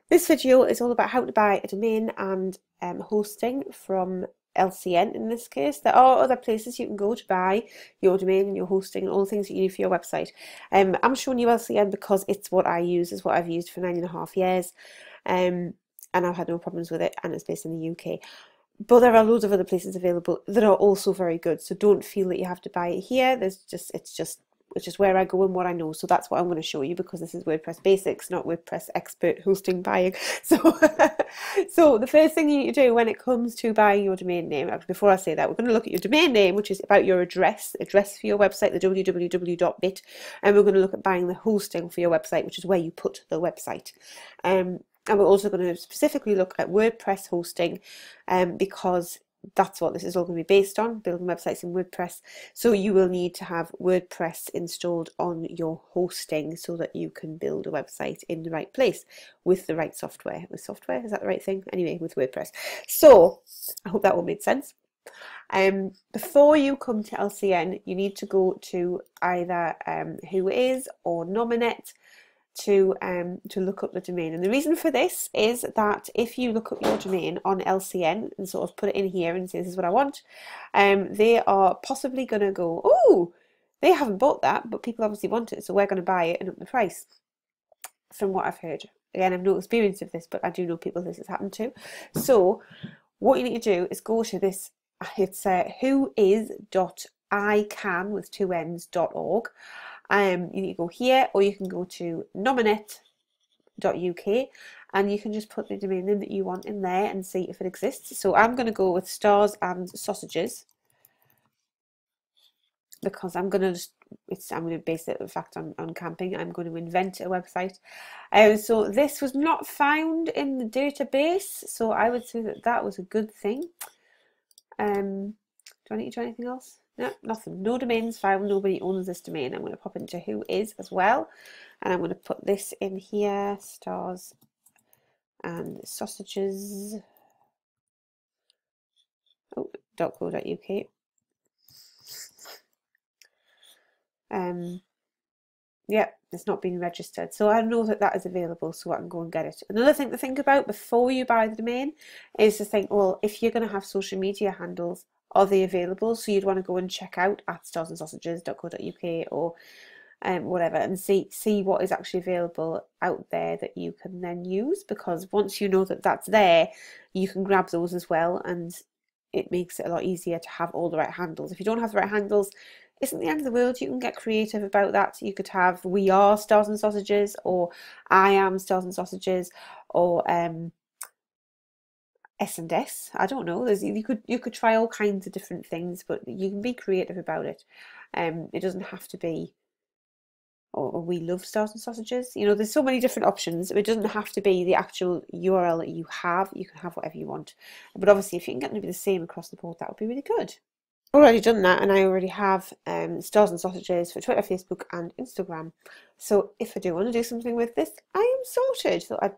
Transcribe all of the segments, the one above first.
This video is all about how to buy a domain and hosting from LCN in this case. There are other places you can go to buy your domain and your hosting and all the things that you need for your website. I'm showing you LCN because it's what I use, it's what I've used for 9.5 years, and I've had no problems with it, and it's based in the UK. But there are loads of other places available that are also very good, so don't feel that you have to buy it here. It's just where I go and what I know. So that's what I'm going to show you, because this is WordPress basics, not WordPress expert hosting buying. So, so the first thing you need to do when it comes to buying your domain name, before I say that, we're going to look at your domain name, which is about your address for your website, the www.bit, and we're going to look at buying the hosting for your website, which is where you put the website. And we're also going to specifically look at WordPress hosting, because that's what this is all going to be based on, building websites in WordPress. So you will need to have WordPress installed on your hosting so that you can build a website in the right place with the right software. With software, is that the right thing? Anyway, with WordPress. So I hope that all made sense. Before you come to LCN, you need to go to either Whois or Nominet to look up the domain. And the reason for this is that if you look up your domain on LCN and sort of put it in here and say this is what I want, they are possibly going to go, oh, they haven't bought that, but people obviously want it, so we're going to buy it and up the price, from what I've heard. Again, I've no experience of this, but I do know people this has happened to. So what you need to do is go to this, it's whois.ican with 2 n's.org. You need to go here, or you can go to nominet.uk and you can just put the domain name that you want in there and see if it exists. So I'm going to go with Stars and Sausages, because I'm going to base it in fact on camping. I'm going to invent a website. So this was not found in the database, so I would say that was a good thing. Do I need to do anything else? No, nothing. No domains found. Nobody owns this domain. I'm going to pop into Whois as well, and I'm going to put this in here: Stars and Sausages. Oh, .co.uk. Yeah, it's not been registered, so I know that is available, so I can go and get it. Another thing to think about before you buy the domain is to think, well, if you're going to have social media handles, are they available? So you'd want to go and check out at starsandSausages.co.uk or whatever, and see what is actually available out there that you can then use, because once you know that that's there, you can grab those as well, and it makes it a lot easier to have all the right handles. If you don't have the right handles, isn't the end of the world. You can get creative about that. You could have We Are Stars and Sausages, or I Am Stars and Sausages, or S&S. I don't know. You could try all kinds of different things, but you can be creative about it. It doesn't have to be, or We Love Stars and Sausages. You know, there's so many different options. It doesn't have to be the actual URL that you have. You can have whatever you want. But obviously, if you can get them to be the same across the board, that would be really good. Already done that, and I already have Stars and Sausages for Twitter, Facebook and Instagram. So if I do want to do something with this, I am sorted. So I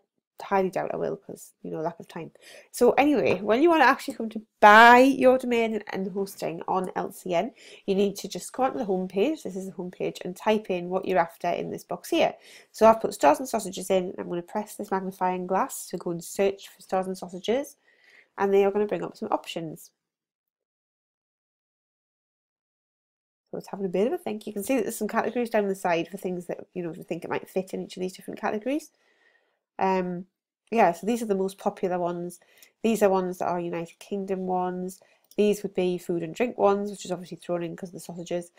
highly doubt I will, because, you know, lack of time. So anyway, when you want to actually come to buy your domain and hosting on LCN, you need to just come onto the home page. This is the home page, and type in what you're after in this box here. So I've put Stars and Sausages in, and I'm going to press this magnifying glass to go and search for Stars and Sausages, and they are going to bring up some options. So it's having a bit of a think. You can see that there's some categories down the side for things that, you know, if you think it might fit in each of these different categories. Yeah, so these are the most popular ones. These are ones that are United Kingdom ones. These would be food and drink ones, which is obviously thrown in because of the sausages.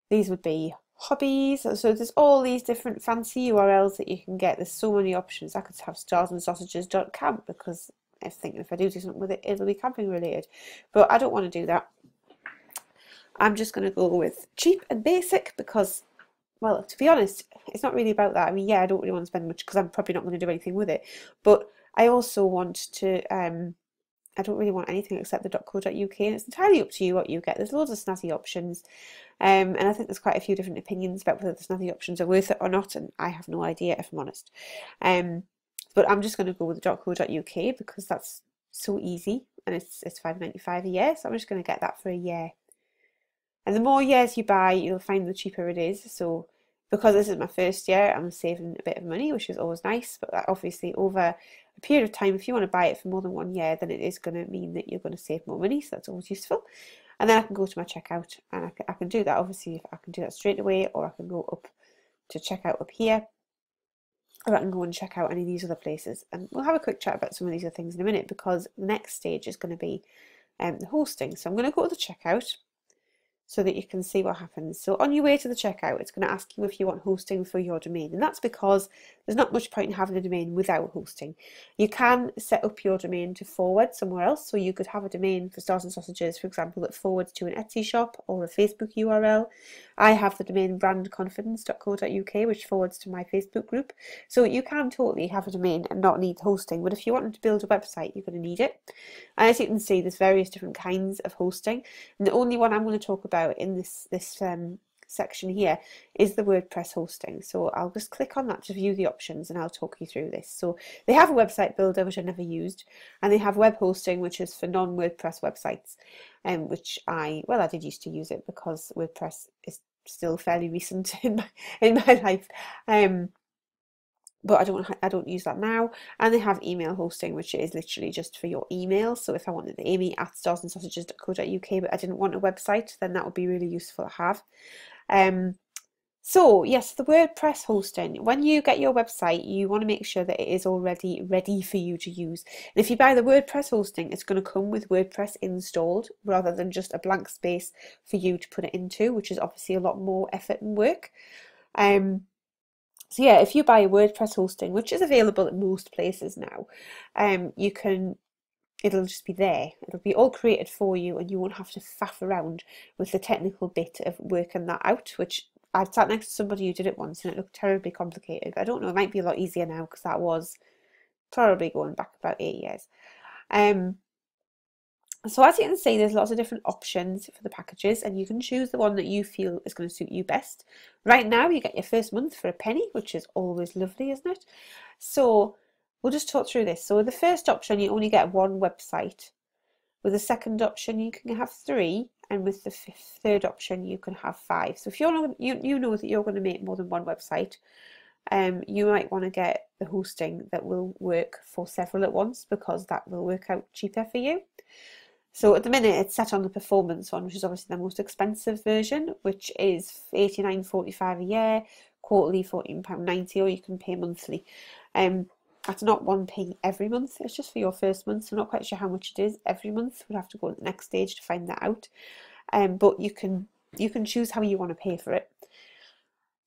These would be hobbies. So there's all these different fancy URLs that you can get. There's so many options. I could have starsandsausages.camp, because I think if I do something with it, it'll be camping related. But I don't want to do that. I'm just going to go with cheap and basic, because, well, to be honest, it's not really about that. I mean, yeah, I don't really want to spend much, because I'm probably not going to do anything with it. But I also want to, I don't really want anything except the .co.uk, and it's entirely up to you what you get. There's loads of snazzy options, and I think there's quite a few different opinions about whether the snazzy options are worth it or not, and I have no idea, if I'm honest. But I'm just going to go with the .co.uk, because that's so easy, and it's £5.95 a year, so I'm just going to get that for a year. And the more years you buy, you'll find the cheaper it is. So because this is my first year, I'm saving a bit of money, which is always nice. But obviously, over a period of time, if you want to buy it for more than 1 year, then it is going to mean that you're going to save more money. So that's always useful. And then I can go to my checkout, and I can do that. Obviously, I can do that straight away, or I can go up to checkout up here, or I can go and check out any of these other places. And we'll have a quick chat about some of these other things in a minute, because the next stage is going to be the hosting. So I'm going to go to the checkout so that you can see what happens. So on your way to the checkout, it's going to ask you if you want hosting for your domain, and that's because there's not much point in having a domain without hosting. You can set up your domain to forward somewhere else, so you could have a domain for Stars and Sausages, for example, that forwards to an Etsy shop or a Facebook URL. I have the domain brandconfidence.co.uk, which forwards to my Facebook group. So you can totally have a domain and not need hosting, but if you want to build a website, you're going to need it. And as you can see, there's various different kinds of hosting, and the only one I'm going to talk about in this section here is the WordPress hosting. So I'll just click on that to view the options, and I'll talk you through this. So they have a website builder, which I never used, and they have web hosting, which is for non-WordPress websites, which I did used to use it because WordPress is still fairly recent in my life. But I don't use that now. And they have email hosting, which is literally just for your email. So if I wanted the amy@starsandSausages.co.uk, but I didn't want a website, then that would be really useful to have. So yes, the WordPress hosting. When you get your website, you want to make sure that it is already ready for you to use. And if you buy the WordPress hosting, it's going to come with WordPress installed rather than just a blank space for you to put it into, which is obviously a lot more effort and work. So yeah, if you buy a WordPress hosting, which is available at most places now, it'll just be there. It'll be all created for you, and you won't have to faff around with the technical bit of working that out, which I sat next to somebody who did it once and it looked terribly complicated. I don't know, it might be a lot easier now, because that was probably going back about 8 years. So as you can see, there's lots of different options for the packages, and you can choose the one that you feel is going to suit you best. Right now, you get your first month for a penny, which is always lovely, isn't it? So we'll just talk through this. So with the first option, you only get one website. With the second option, you can have 3, and with the third option, you can have 5. So if you know that you're going to make more than one website, you might want to get the hosting that will work for several at once, because that will work out cheaper for you. So at the minute, it's set on the performance one, which is obviously the most expensive version, which is £89.45 a year, quarterly £14.90, or you can pay monthly. That's not 1p every month, it's just for your first month, so I'm not quite sure how much it is every month. We'll have to go to the next stage to find that out. But you can choose how you want to pay for it.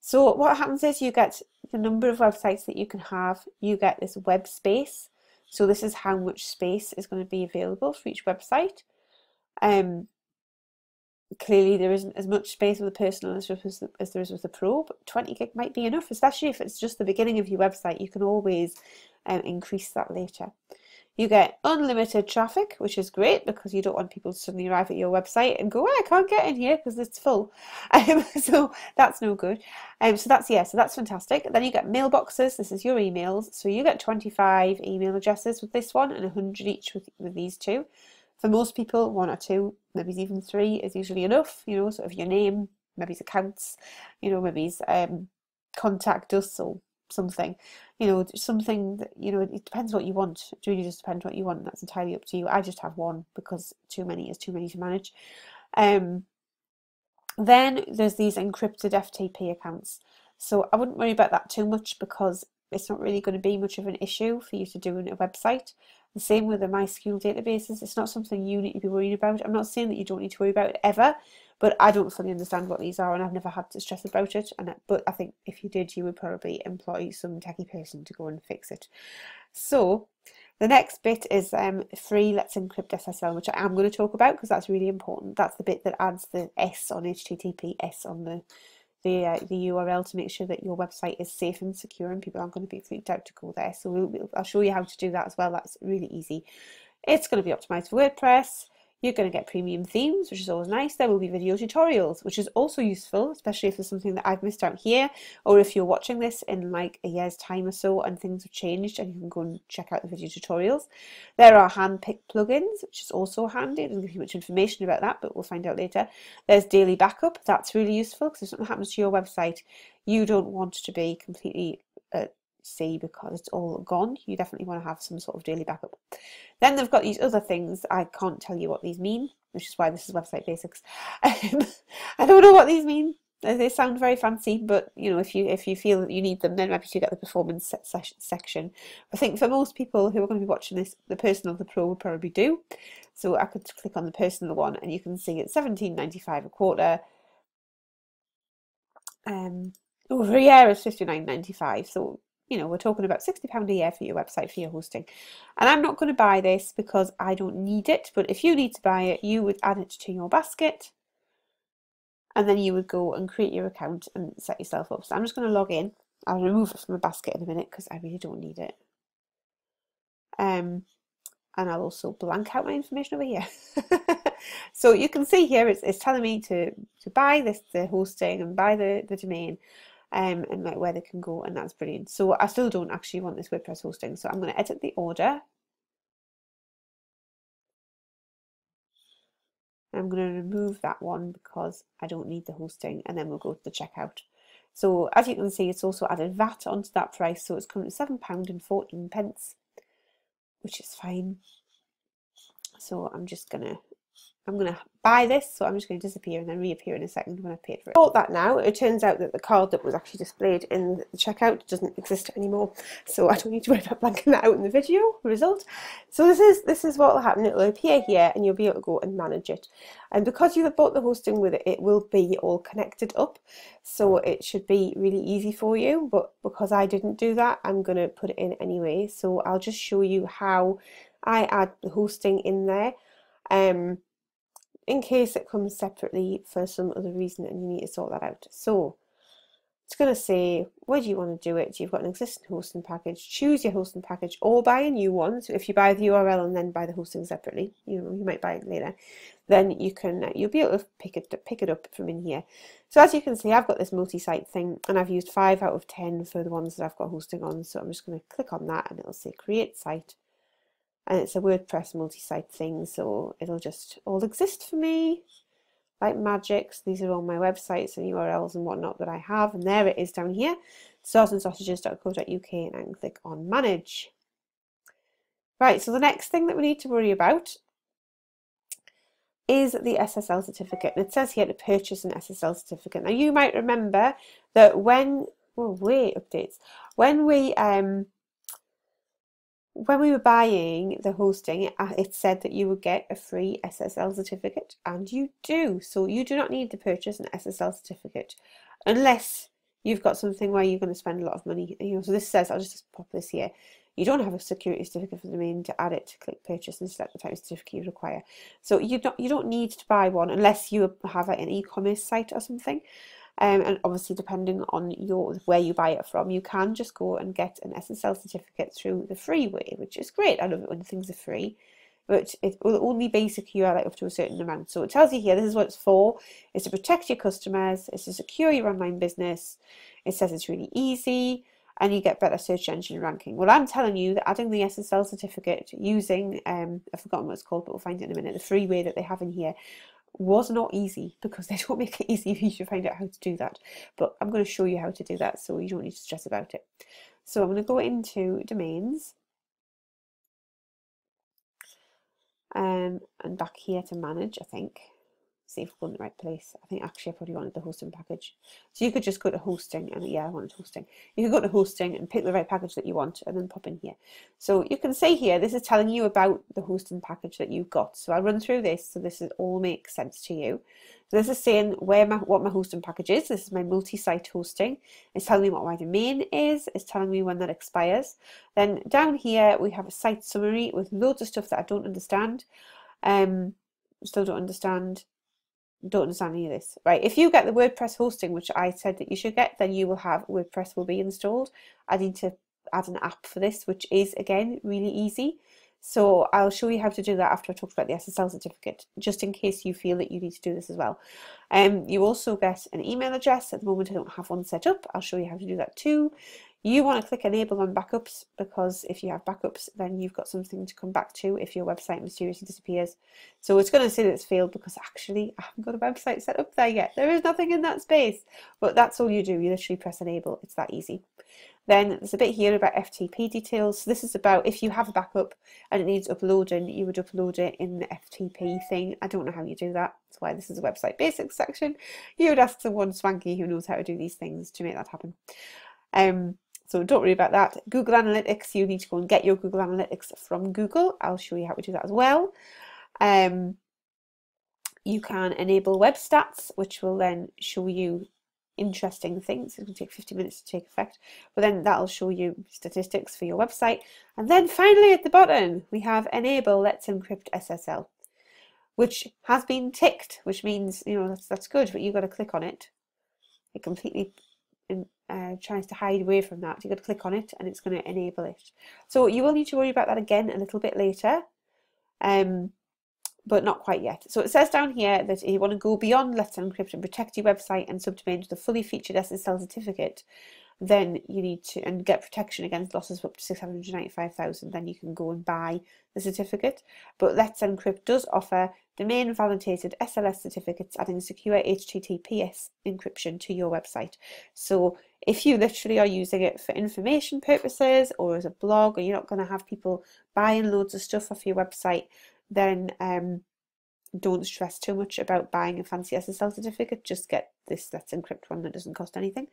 So what happens is you get the number of websites that you can have, you get this web space. So this is how much space is going to be available for each website. Clearly there isn't as much space with the personal as there is with the pro, but 20 gig might be enough, especially if it's just the beginning of your website. You can always increase that later. You get unlimited traffic, which is great, because you don't want people to suddenly arrive at your website and go, I can't get in here because it's full. So that's no good. So that's fantastic. Then you get mailboxes. This is your emails. So you get 25 email addresses with this one, and 100 each with these two. For most people, 1 or 2, maybe even 3 is usually enough. Sort of your name, maybe accounts, maybe contact us or something, something that, it depends what you want. It really just depends what you want. That's entirely up to you. I just have 1 because too many is too many to manage. Then there's these encrypted FTP accounts. So I wouldn't worry about that too much, because it's not really going to be much of an issue for you to do in a website. The same with the MySQL databases. It's not something you need to be worried about. I'm not saying that you don't need to worry about it ever, but I don't fully understand what these are, and I've never had to stress about it. But I think if you did, you would probably employ some techie person to go and fix it. So the next bit is free Let's Encrypt SSL, which I am going to talk about because that's really important. That's the bit that adds the S on HTTPS on the URL to make sure that your website is safe and secure and people aren't going to be freaked out to go there. So I'll show you how to do that as well. That's really easy. It's going to be optimized for WordPress. You're going to get premium themes, which is always nice. There will be video tutorials, which is also useful, especially if there's something that I've missed out here, or if you're watching this in like a year's time or so and things have changed and you can go and check out the video tutorials. There are hand-picked plugins, which is also handy. It doesn't give you much information about that, but we'll find out later. There's daily backup. That's really useful because if something happens to your website, you don't want to be completely see because it's all gone. You definitely want to have some sort of daily backup. Then they've got these other things. I can't tell you what these mean, which is why this is website basics. I don't know what these mean. They sound very fancy, but you know, if you feel that you need them, then maybe you get the performance section. I think for most people who are going to be watching this, the personal, the pro would probably do. So I could click on the personal one, and you can see it's £17.95 a quarter. Over a year is £59.95. So you know, we're talking about £60 a year for your website, for your hosting. And I'm not going to buy this because I don't need it, but if you need to buy it, you would add it to your basket, and then you would go and create your account and set yourself up. So I'm just going to log in. I'll remove it from the basket in a minute because I really don't need it. And I'll also blank out my information over here. So you can see here it's telling me to buy the hosting and buy the domain. And like where they can go, and that's brilliant. So I still don't actually want this WordPress hosting, so I'm going to edit the order. I'm going to remove that one because I don't need the hosting, and then we'll go to the checkout. So as you can see, it's also added VAT onto that price, so it's coming to £7.14, which is fine. So I'm going to buy this, so I'm just going to disappear and then reappear in a second when I've paid for it. Bought that now. It turns out that the card that was actually displayed in the checkout doesn't exist anymore, so I don't need to worry about blanking that out in the video result. So this is what will happen. It will appear here, and you'll be able to go and manage it. And because you have bought the hosting with it, it will be all connected up, so it should be really easy for you. But because I didn't do that, I'm going to put it in anyway. So I'll just show you how I add the hosting in there. In case it comes separately for some other reason and you need to sort that out. So it's going to say, where do you want to do it? You've got an existing hosting package, choose your hosting package or buy a new one. So if you buy the URL and then buy the hosting separately, you might buy it later, then you'll be able to pick it up from in here. So as you can see, I've got this multi-site thing, and I've used 5 out of 10 for the ones that I've got hosting on. So I'm just going to click on that, and it'll say create site. And it's a WordPress multi-site thing, so it'll just all exist for me like magic. So these are all my websites and URLs and whatnot that I have, and there it is down here, sauceandsausages.co.uk, and I can click on manage. Right, so the next thing that we need to worry about is the SSL certificate. And it says here to purchase an SSL certificate. Now you might remember that when we were buying the hosting, it said that you would get a free SSL certificate, and you do. So you do not need to purchase an SSL certificate unless you've got something where you're going to spend a lot of money. So this says, I'll just pop this here. You don't have a security certificate for the domain. To add it, click purchase and select the type of certificate you require. So you don't need to buy one unless you have an e-commerce site or something. And obviously, depending on where you buy it from, you can just go and get an SSL certificate through the free way, which is great. I love it when things are free, but it will only basic you up to a certain amount. So it tells you here, this is what it's for. It's to protect your customers. It's to secure your online business. It says it's really easy, and you get better search engine ranking. Well, I'm telling you that adding the SSL certificate using, I've forgotten what it's called, but we'll find it in a minute, the free way that they have in here, was not easy, because they don't make it easy for you to find out how to do that. But I'm going to show you how to do that, so you don't need to stress about it. So I'm going to go into domains, and back here to manage, I think. See if we're in the right place. I think actually I probably wanted the hosting package. So you could just go to hosting, and yeah, I wanted hosting. You could go to hosting and pick the right package that you want, and then pop in here. So you can see here, this is telling you about the hosting package that you've got. So I'll run through this so this all makes sense to you. So this is saying what my hosting package is. This is my multi-site hosting. It's telling me what my domain is. It's telling me when that expires. Then down here we have a site summary with loads of stuff that I don't understand. Still don't understand any of this. Right, if you get the WordPress hosting, which I said that you should get, then you will have WordPress will be installed. I need to add an app for this, which is again really easy. So I'll show you how to do that after I talked about the SSL certificate, just in case you feel that you need to do this as well. You also get an email address. At the moment I don't have one set up. I'll show you how to do that too. You want to click enable on backups, because if you have backups then you've got something to come back to if your website mysteriously disappears. So it's going to say that it's failed because actually I haven't got a website set up there yet. There is nothing in that space, but that's all you do. You literally press enable. It's that easy. Then there's a bit here about FTP details. So this is about if you have a backup and it needs uploading, you would upload it in the FTP thing. I don't know how you do that. That's why this is a website basics section. You would ask someone swanky who knows how to do these things to make that happen. So don't worry about that. Google Analytics, you need to go and get your Google Analytics from Google. I'll show you how to do that as well. You can enable web stats, which will then show you interesting things. It can take 50 minutes to take effect, but then that'll show you statistics for your website. And then finally at the bottom we have enable Let's Encrypt SSL, which has been ticked, which means, you know, that's good, but you've got to click on it. It completely tries to hide away from that. You've got to click on it and it's going to enable it. So you will need to worry about that again a little bit later. But not quite yet. So it says down here that if you want to go beyond Let's Encrypt and protect your website and subdomain with a fully featured SSL certificate, then you need to, and get protection against losses of up to 695,000, then you can go and buy the certificate. But Let's Encrypt does offer domain validated SLS certificates adding secure HTTPS encryption to your website. So if you literally are using it for information purposes or as a blog, or you're not going to have people buying loads of stuff off your website, then don't stress too much about buying a fancy SSL certificate. Just get this Let's Encrypt one that doesn't cost anything.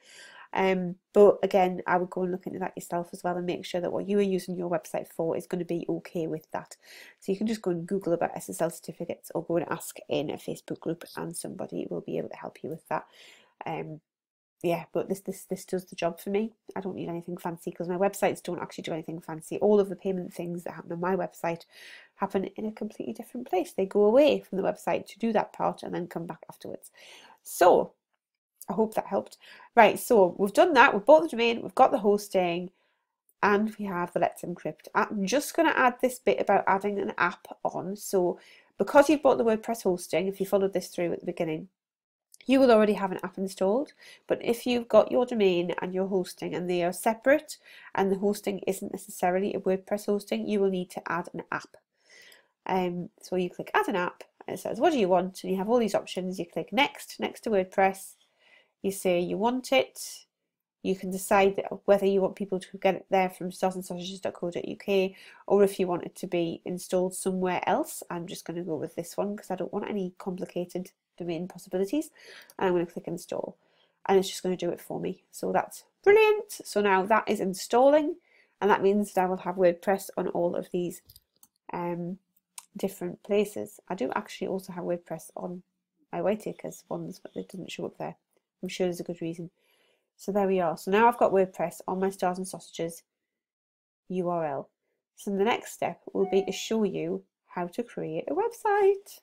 But again, I would go and look into that yourself as well and make sure that what you are using your website for is going to be okay with that. So you can just go and Google about SSL certificates or go and ask in a Facebook group and somebody will be able to help you with that. Yeah, but this does the job for me. I don't need anything fancy because my websites don't actually do anything fancy. All of the payment things that happen on my website happen in a completely different place. They go away from the website to do that part and then come back afterwards. So I hope that helped. Right, so we've done that. We've bought the domain, we've got the hosting, and we have the Let's Encrypt. I'm just going to add this bit about adding an app on. So because you've bought the WordPress hosting, if you followed this through at the beginning, you will already have an app installed. But if you've got your domain and your hosting and they are separate and the hosting isn't necessarily a WordPress hosting, you will need to add an app. So you click add an app and it says what do you want, and you have all these options. You click next to WordPress, you say you want it, you can decide whether you want people to get it there from starsandsausages.co.uk or if you want it to be installed somewhere else. I'm just going to go with this one because I don't want any complicated domain possibilities, and I'm going to click install and it's just going to do it for me. So that's brilliant. So now that is installing, and that means that I will have WordPress on all of these different places. I do actually also have WordPress on my Whiteacres ones, but it doesn't show up there. I'm sure there's a good reason. So there we are. So now I've got WordPress on my Stars and Sausages URL. So the next step will be to show you how to create a website.